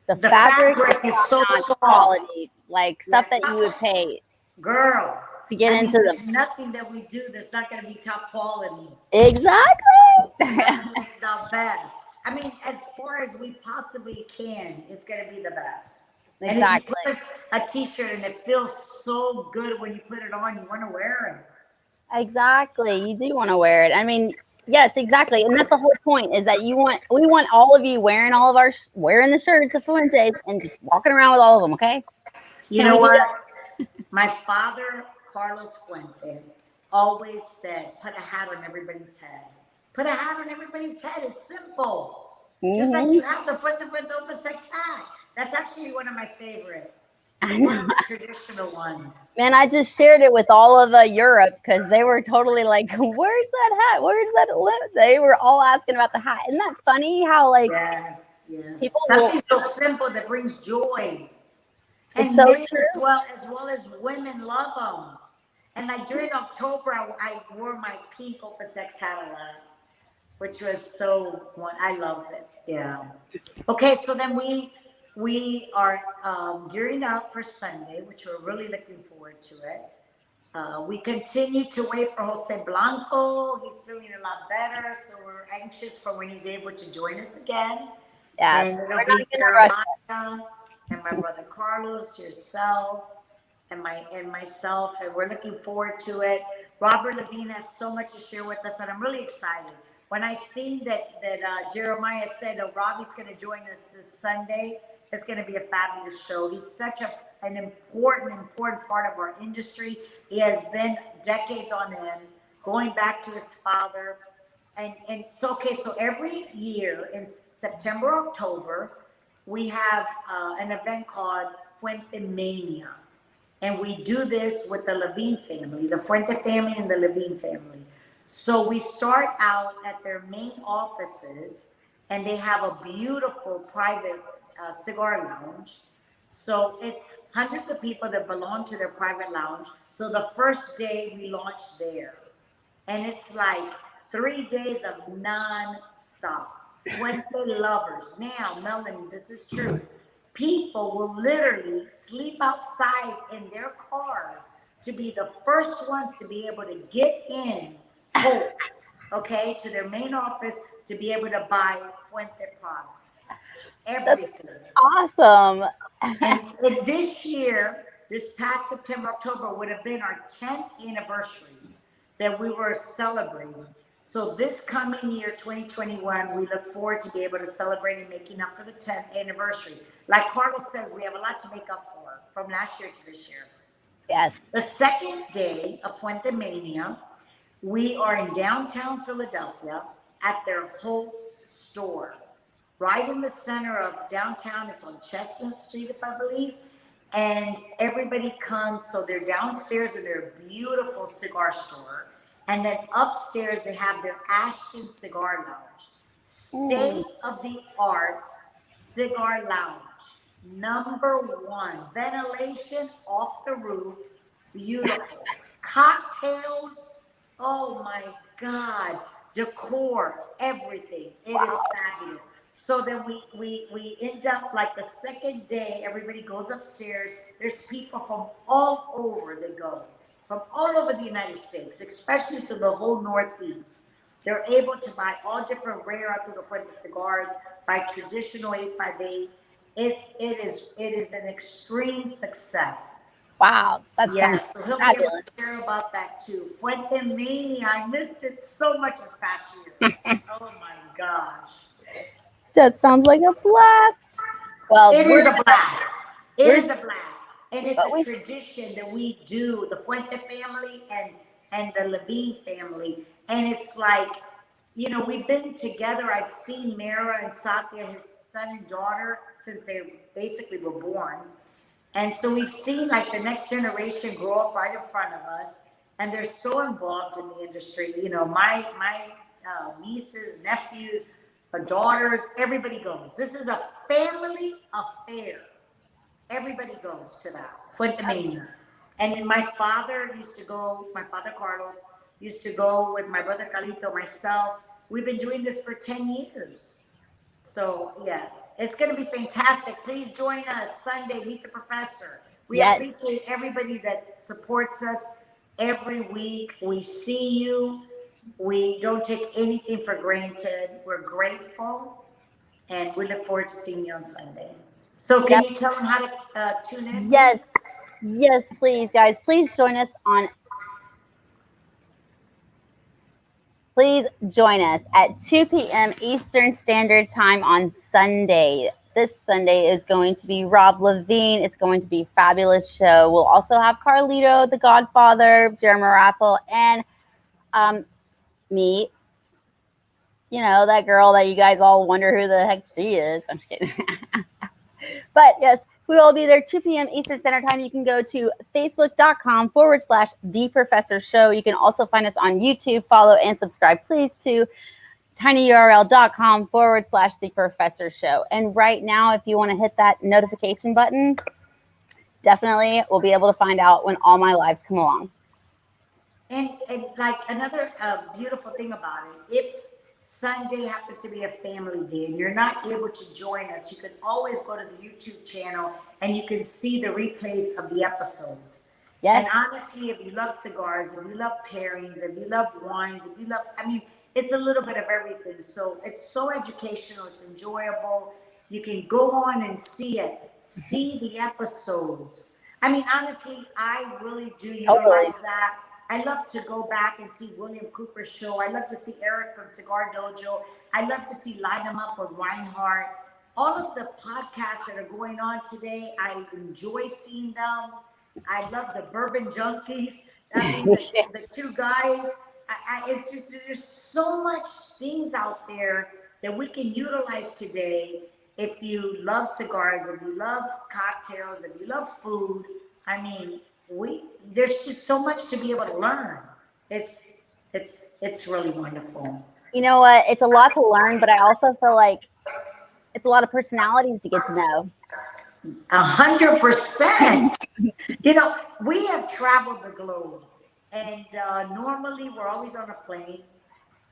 Speaker 2: The
Speaker 1: fabric
Speaker 2: fabric is so soft.
Speaker 1: quality, like stuff
Speaker 2: Yeah,
Speaker 1: that you would pay
Speaker 2: girl,
Speaker 1: to get into
Speaker 2: there's
Speaker 1: the,
Speaker 2: nothing that we do that's not going to be top quality.
Speaker 1: exactly.
Speaker 2: The best. I mean, as far as we possibly can, it's going to be the best.
Speaker 1: Exactly.
Speaker 2: And if you put a t-shirt and it feels so good when you put it on, you want to wear it.
Speaker 1: Exactly. You do want to wear it. I mean, yes, exactly. And that's the whole point, is that we want all of you wearing all of our, wearing the shirts of Fuentes and just walking around with all of them. Okay.
Speaker 2: You know what? My father, Carlos Fuente, always said, put a hat on everybody's head. Put a hat on everybody's head. It's simple. Just like you have the Fuente Fuente Sex hat. That's actually one of my favorites. It's one of the traditional ones.
Speaker 1: Man, I just shared it with all of Europe because they were totally like, "Where's that hat? Where's that?" They were all asking about the hat. Isn't that funny? How like
Speaker 2: yes,
Speaker 1: people
Speaker 2: something so simple that brings joy. And
Speaker 1: it's so
Speaker 2: men
Speaker 1: true.
Speaker 2: as well as women love them. And like during October, I wore my pink Opa Sex hat a lot, which was so one. I loved it. Yeah. Okay, so then we are gearing up for Sunday, which we're really looking forward to it. We continue to wait for Jose Blanco. He's feeling a lot better, so we're anxious for when he's able to join us again.
Speaker 1: Yeah,
Speaker 2: And it'll be Jeremiah and my brother Carlos, yourself, and myself, and we're looking forward to it. Robert Levine has so much to share with us, and I'm really excited. When I see that Jeremiah said that Robbie's going to join us this Sunday, it's going to be a fabulous show. He's such an important part of our industry. He has been decades on end, going back to his father. And so, okay, so every year in September, October, we have an event called Fuente Mania. And we do this with the Levine family, the Fuente family and the Levine family. So we start out at their main offices, and they have a beautiful private cigar lounge. So it's hundreds of people that belong to their private lounge. So the first day we launch there. And it's like 3 days of non-stop. Fuente lovers. Now, Melanie, this is true. People will literally sleep outside in their cars to be the first ones to be able to get in Colts, okay, to their main office to be able to buy Fuente products. Everything.
Speaker 1: That's awesome.
Speaker 2: And this year, this past September, October would have been our 10th anniversary that we were celebrating. So this coming year, 2021, we look forward to be able to celebrate and making up for the 10th anniversary. Like Carlos says, we have a lot to make up for from last year to this year.
Speaker 1: Yes.
Speaker 2: The second day of Fuente Mania, we are in downtown Philadelphia at their Holtz store. Right in the center of downtown. It's on Chestnut Street, if I believe. And everybody comes, so they're downstairs in their beautiful cigar store. And then upstairs, they have their Ashton Cigar Lounge. State-of-the-art cigar lounge. #1. Ventilation off the roof. Beautiful. Cocktails. Oh, my God. decor, everything. It is fabulous. So then we end up like the second day, everybody goes upstairs. There's people from all over they go, from all over the United States, especially to the whole Northeast. They're able to buy all different rare Arturo Fuente cigars, buy traditional 858s. It is an extreme success.
Speaker 1: Wow, that sounds
Speaker 2: Yes, so he'll be able
Speaker 1: fabulous.
Speaker 2: to share about that too. Fuente Mania, I missed it so much this past year. Oh my gosh.
Speaker 1: That sounds like a blast. Well,
Speaker 2: It is a blast. It
Speaker 1: we're
Speaker 2: is a blast. And it's
Speaker 1: but
Speaker 2: a
Speaker 1: we
Speaker 2: tradition that we do, the Fuente family and the Levine family. And it's like, we've been together. I've seen Mara and Satya, his son and daughter, since they basically were born. And so we've seen like the next generation grow up right in front of us, and they're so involved in the industry. My nieces, nephews, daughters, everybody goes. This is a family affair. Everybody goes to that Fuente Mania. And then my father Carlos, used to go with my brother Carlito, myself. We've been doing this for 10 years. So, yes, it's going to be fantastic. Please join us Sunday, Meet the Professor. We
Speaker 1: yes.
Speaker 2: appreciate everybody that supports us every week. We see you. We don't take anything for granted. We're grateful, and we look forward to seeing you on Sunday. So, can you tell them how to tune in?
Speaker 1: Yes. Yes, please, guys. Please join us at 2 p.m. Eastern Standard Time on Sunday. This Sunday is going to be Rob Levine. It's going to be a fabulous show. We'll also have Carlito, the Godfather, Jeremy Raffle, and me. That girl that you guys all wonder who the heck she is. I'm just kidding. But yes, we will be there 2 p.m. Eastern Standard Time. You can go to facebook.com/The Professor Show. You can also find us on YouTube. Follow and subscribe, please, to tinyurl.com/The Professor Show. And right now, if you want to hit that notification button, definitely we'll be able to find out when all my lives come along.
Speaker 2: And like another beautiful thing about it, if Sunday happens to be a family day and you're not able to join us, you can always go to the YouTube channel and you can see the replays of the episodes. Yes. And honestly, if you love cigars, if you love pairings, if you love wines, it's a little bit of everything. So it's so educational, it's enjoyable. You can go on and see it, see the episodes. Honestly, I really do utilize that. I love to go back and see William Cooper's show. I love to see Eric from Cigar Dojo. I love to see Light 'em Up with Reinhardt. All of the podcasts that are going on today, I enjoy seeing them. I love the Bourbon Junkies. The two guys. It's just, there's so much things out there that we can utilize today. If you love cigars, if you love cocktails, if you love food, there's just so much to be able to learn. It's really wonderful.
Speaker 1: You know what? It's a lot to learn, but I also feel like it's a lot of personalities to get to know.
Speaker 2: 100%. We have traveled the globe, and normally we're always on a plane,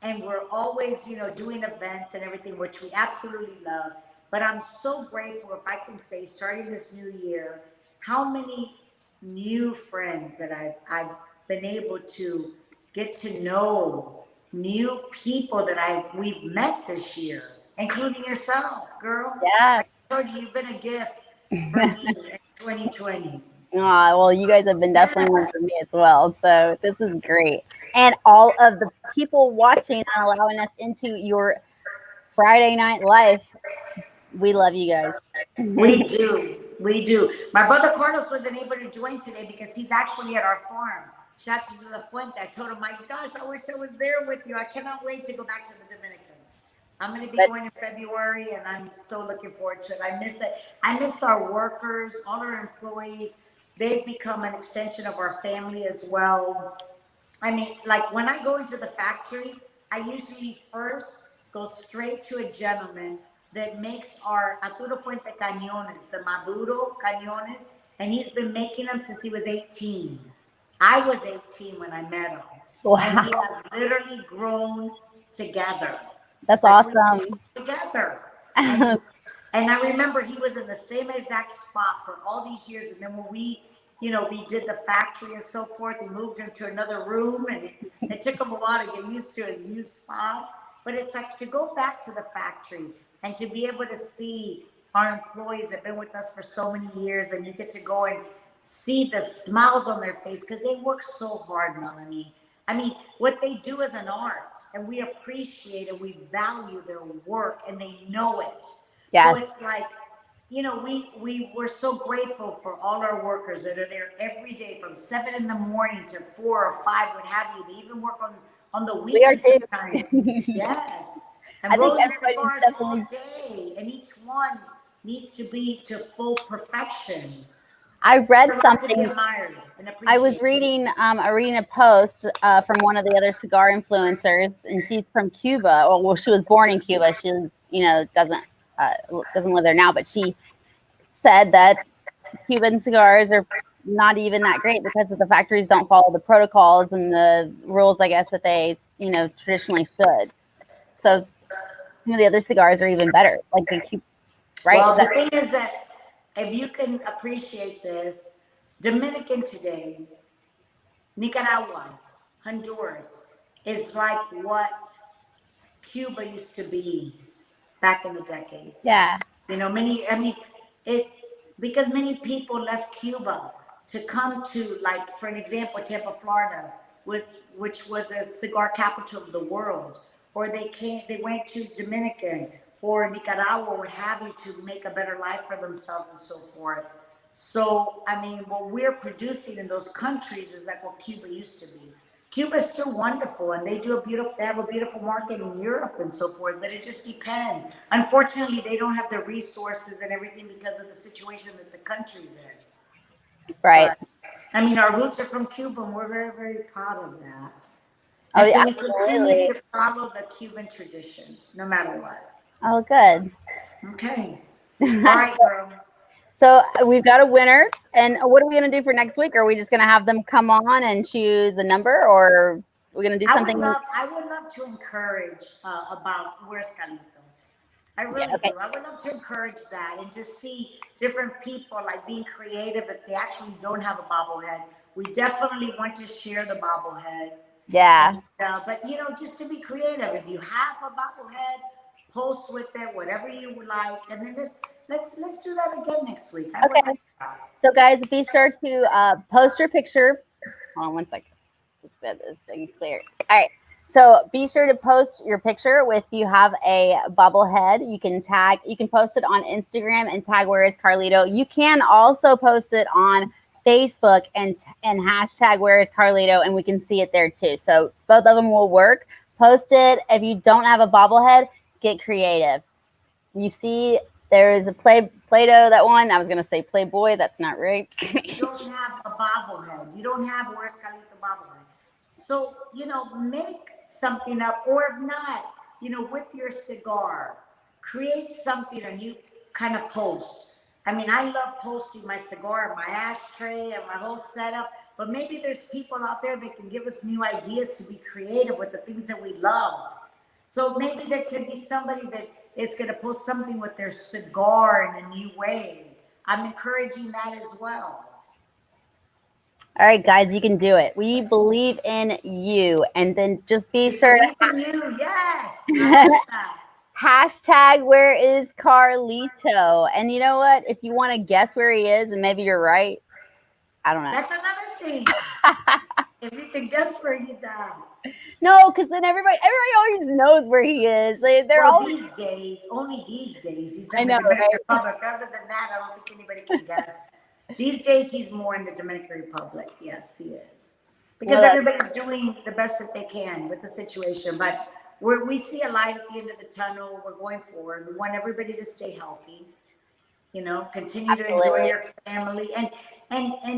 Speaker 2: and we're always, doing events and everything, which we absolutely love. But I'm so grateful, if I can say, starting this new year, how many new friends that I've been able to get to know, new people that we've met this year, including yourself, girl.
Speaker 1: Yeah.
Speaker 2: I told you, you've been a gift for me in 2020.
Speaker 1: Well, you guys have been definitely one for me as well. So this is great. And all of the people watching and allowing us into your Friday night life, we love you guys.
Speaker 2: We do. We do. My brother Carlos wasn't able to join today because he's actually at our farm. Shout out to La Fuente. I told him, my gosh, I wish I was there with you. I cannot wait to go back to the Dominican. I'm going to be going in February, and I'm so looking forward to it. I miss it. I miss our workers, all our employees. They've become an extension of our family as well. Like when I go into the factory, I usually first go straight to a gentleman that makes our Arturo Fuente Cañones, the Maduro Cañones, and he's been making them since he was 18. I was 18 when I met him. Wow. And he has literally grown together.
Speaker 1: That's
Speaker 2: Like,
Speaker 1: awesome.
Speaker 2: together. And I remember he was in the same exact spot for all these years. And then when we, we did the factory and so forth, we moved him to another room, and it took him a while to get used to his new spot. But it's like to go back to the factory and to be able to see our employees that have been with us for so many years, and you get to go and see the smiles on their face because they work so hard, Melanie. I mean, what they do is an art, and we appreciate and we value their work, and they know it.
Speaker 1: Yes.
Speaker 2: So it's like, we're so grateful for all our workers that are there every day from 7 in the morning to 4 or 5, what have you. They even work on the weekends sometimes. Yes. And
Speaker 1: I think
Speaker 2: rolling
Speaker 1: everybody's
Speaker 2: cigars
Speaker 1: definitely
Speaker 2: all day, and each one needs to be to full perfection.
Speaker 1: I read
Speaker 2: To
Speaker 1: something.
Speaker 2: be admired and
Speaker 1: I was
Speaker 2: appreciated.
Speaker 1: reading a post from one of the other cigar influencers, and she's from Cuba. Well, she was born in Cuba. She, doesn't live there now, but she said that Cuban cigars are not even that great because the factories don't follow the protocols and the rules, I guess, that they, traditionally should. So some of the other cigars are even better. Like they keep, right?
Speaker 2: Well, the thing is that if you can appreciate this, Dominican today, Nicaragua, Honduras is like what Cuba used to be back in the decades.
Speaker 1: Yeah.
Speaker 2: Because many people left Cuba to come to, like, for an example, Tampa, Florida, which was a cigar capital of the world, or they went to Dominican or Nicaragua, what have you, to make a better life for themselves and so forth. So, what we're producing in those countries is like what Cuba used to be. Cuba is still wonderful, and they have a beautiful market in Europe and so forth, but it just depends. Unfortunately, they don't have the resources and everything because of the situation that the country's in.
Speaker 1: Right.
Speaker 2: But, our roots are from Cuba, and we're very, very proud of that.
Speaker 1: Oh,
Speaker 2: And
Speaker 1: yeah,
Speaker 2: so we continue to follow the Cuban tradition, no matter what.
Speaker 1: Oh, good.
Speaker 2: Okay. All right, girl.
Speaker 1: So we've got a winner, and what are we going to do for next week? Are we just going to have them come on and choose a number, or are we going to do something?
Speaker 2: I would love to encourage about where's Carlito. I really do. I would love to encourage that and to see different people like being creative if they actually don't have a bobblehead. We definitely want to share the bobbleheads.
Speaker 1: Yeah.
Speaker 2: And, but just to be creative. If you have a bobblehead, post with it, whatever you would like, and then let's do that again next week.
Speaker 1: Okay. So guys, be sure to post your picture. Hold on one second. Let's get this thing clear. All right. So be sure to post your picture with you have a bobblehead. You can post it on Instagram and tag Where Is Carlito. You can also post it on Facebook and hashtag Where Is Carlito, and we can see it there too. So both of them will work. Post it. If you don't have a bobblehead, get creative. You see, there is a Play-Doh that one. I was going to say Playboy. That's not right.
Speaker 2: You don't have a bobblehead. You don't have Where's Carlito bobblehead. So, make something up, or if not, with your cigar, create something and you kind of post. I love posting my cigar, my ashtray, and my whole setup, but maybe there's people out there that can give us new ideas to be creative with the things that we love. So maybe there could be somebody that is going to post something with their cigar in a new way. I'm encouraging that as well.
Speaker 1: All right, guys, you can do it. We believe in you. And then just be sure to
Speaker 2: yes.
Speaker 1: hashtag Where Is Carlito. And you know what? If you want to guess where he is, and maybe you're right, I don't know.
Speaker 2: That's another thing. If you can guess where he's at.
Speaker 1: No, because then everybody always knows where he is. They're all
Speaker 2: these days, only these days. He's
Speaker 1: in
Speaker 2: the Dominican Republic. Other than that, I don't think anybody can guess. These days, he's more in the Dominican Republic. Yes, he is. Because everybody's doing the best that they can with the situation. But we see a light at the end of the tunnel. We're going forward. We want everybody to stay healthy. Continue to enjoy your family and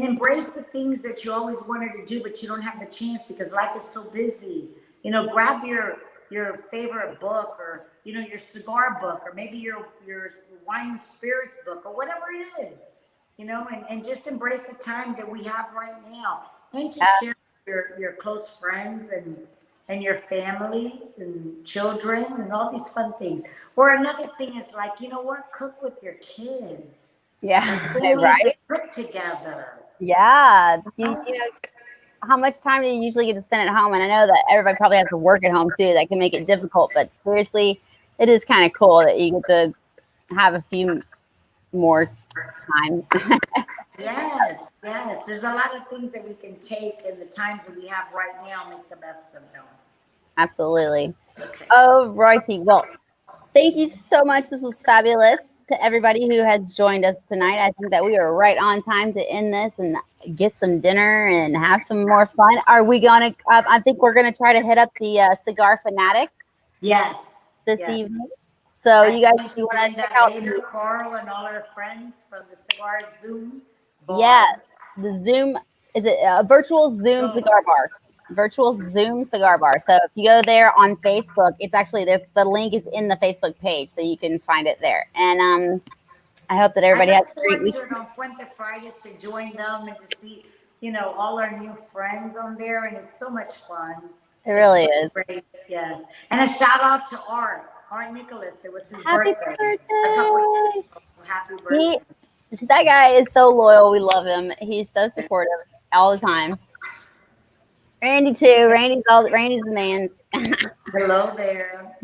Speaker 2: embrace the things that you always wanted to do, but you don't have the chance because life is so busy. Grab your favorite book, or your cigar book, or maybe your wine and spirits book, or whatever it is. And just embrace the time that we have right now, and to share your close friends and and your families and children and all these fun things. Or another thing is like, you know what? Cook with your kids.
Speaker 1: Yeah,
Speaker 2: Like families
Speaker 1: right?
Speaker 2: that cook together.
Speaker 1: Yeah. You know, how much time do you usually get to spend at home? And I know that everybody probably has to work at home too. That can make it difficult, but seriously, it is kind of cool that you get to have a few more time.
Speaker 2: Yes, yes. There's a lot of things that we can take in the times that we have right now, make the best of them.
Speaker 1: Absolutely.
Speaker 2: Okay.
Speaker 1: Oh, righty. Well, thank you so much. This was fabulous. To everybody who has joined us tonight, I think that we are right on time to end this and get some dinner and have some more fun. Are we going to? I think we're going to try to hit up the Cigar Fanatics
Speaker 2: Yes.
Speaker 1: this
Speaker 2: Yes.
Speaker 1: evening. So
Speaker 2: I'm
Speaker 1: you guys,
Speaker 2: going to
Speaker 1: you want
Speaker 2: join
Speaker 1: to check
Speaker 2: that
Speaker 1: out?
Speaker 2: later. Carl and all our friends from the Cigar Zoom
Speaker 1: Yeah,
Speaker 2: bar.
Speaker 1: the Zoom. Is it a virtual Zoom
Speaker 2: So,
Speaker 1: cigar bar? Virtual Zoom cigar bar. So if you go there on Facebook, it's actually there's the link is in the Facebook page, so you can find it there. And I hope that
Speaker 2: I
Speaker 1: everybody has
Speaker 2: look
Speaker 1: a great
Speaker 2: forward
Speaker 1: week.
Speaker 2: to it on Fuente Fridays to join them and to see, all our new friends on there, and it's so much fun.
Speaker 1: It
Speaker 2: It's
Speaker 1: really
Speaker 2: so
Speaker 1: is.
Speaker 2: great, yes. And a shout out to Art Nicholas. It was his
Speaker 1: Happy
Speaker 2: birthday a couple of
Speaker 1: birthday!
Speaker 2: years ago. Happy birthday.
Speaker 1: That guy is so loyal. We love him. He's so supportive all the time. Randy too. Randy's the man.
Speaker 2: Hello there.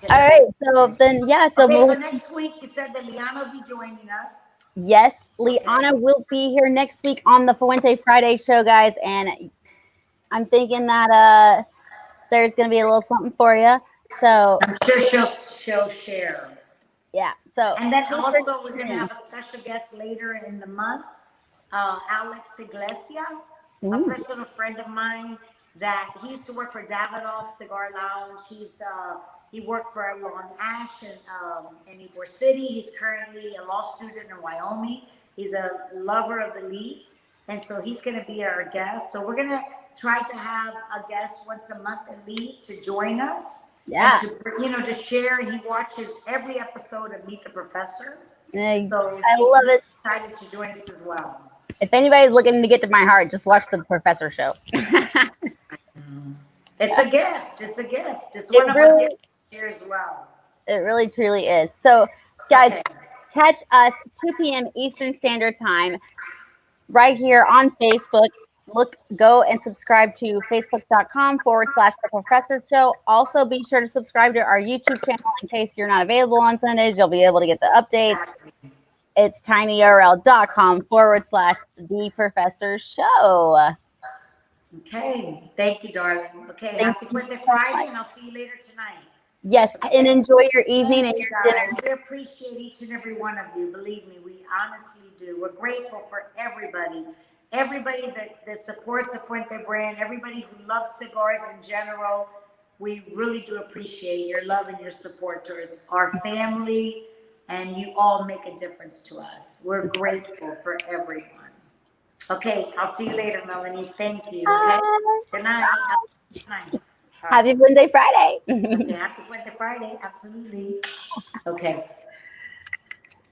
Speaker 1: All right. So then, yeah. So
Speaker 2: Okay, so
Speaker 1: we'll,
Speaker 2: next week you said that Liana will be joining us.
Speaker 1: yes,
Speaker 2: Okay.
Speaker 1: Liana will be here next week on the Fuente Friday show, guys. And I'm thinking that there's gonna be a little something for you. So
Speaker 2: I'm sure she'll share.
Speaker 1: yeah. So
Speaker 2: And then
Speaker 1: keep
Speaker 2: also we're
Speaker 1: her
Speaker 2: going to
Speaker 1: tuned.
Speaker 2: have a special guest later in the month, Alex Iglesia, a
Speaker 1: Ooh.
Speaker 2: personal friend of mine that he used to work for Davidoff Cigar Lounge. He worked for Long Ash in Ybor City. He's currently a law student in Wyoming. He's a lover of the leaf. And so he's going to be our guest. So we're going to try to have a guest once a month at least to join us.
Speaker 1: Yeah.
Speaker 2: And to share. And he watches every episode of Meet the Professor. So
Speaker 1: I love it.
Speaker 2: Excited to join us as well.
Speaker 1: If anybody's looking to get to my heart, just watch the Professor show.
Speaker 2: It's a gift. It's a gift. It's
Speaker 1: It
Speaker 2: one of
Speaker 1: really-
Speaker 2: our gifts here as well.
Speaker 1: It really, truly is. So, guys,
Speaker 2: Okay.
Speaker 1: catch us 2 p.m. Eastern Standard Time right here on Facebook. Go and subscribe to facebook.com/The Professor Show. Also, be sure to subscribe to our YouTube channel in case you're not available on Sundays. You'll be able to get the updates. It's tinyurl.com/The Professor Show.
Speaker 2: Okay. Thank you, darling. Okay.
Speaker 1: Thank
Speaker 2: Happy
Speaker 1: you
Speaker 2: birthday
Speaker 1: so
Speaker 2: Friday,
Speaker 1: much.
Speaker 2: and I'll see you later tonight.
Speaker 1: Yes, and enjoy your evening and
Speaker 2: Thank you,
Speaker 1: your
Speaker 2: guys.
Speaker 1: dinner.
Speaker 2: We appreciate each and every one of you. Believe me, we honestly do. We're grateful for everybody. Everybody that supports the Fuente brand, everybody who loves cigars in general. We really do appreciate your love and your support towards our family, and you all make a difference to us. We're grateful for everyone. Okay, I'll see you later, Melanie. Thank you. Okay. Good night. Good night.
Speaker 1: Happy Wednesday, Friday.
Speaker 2: Okay, happy Fuente Friday. Absolutely. Okay.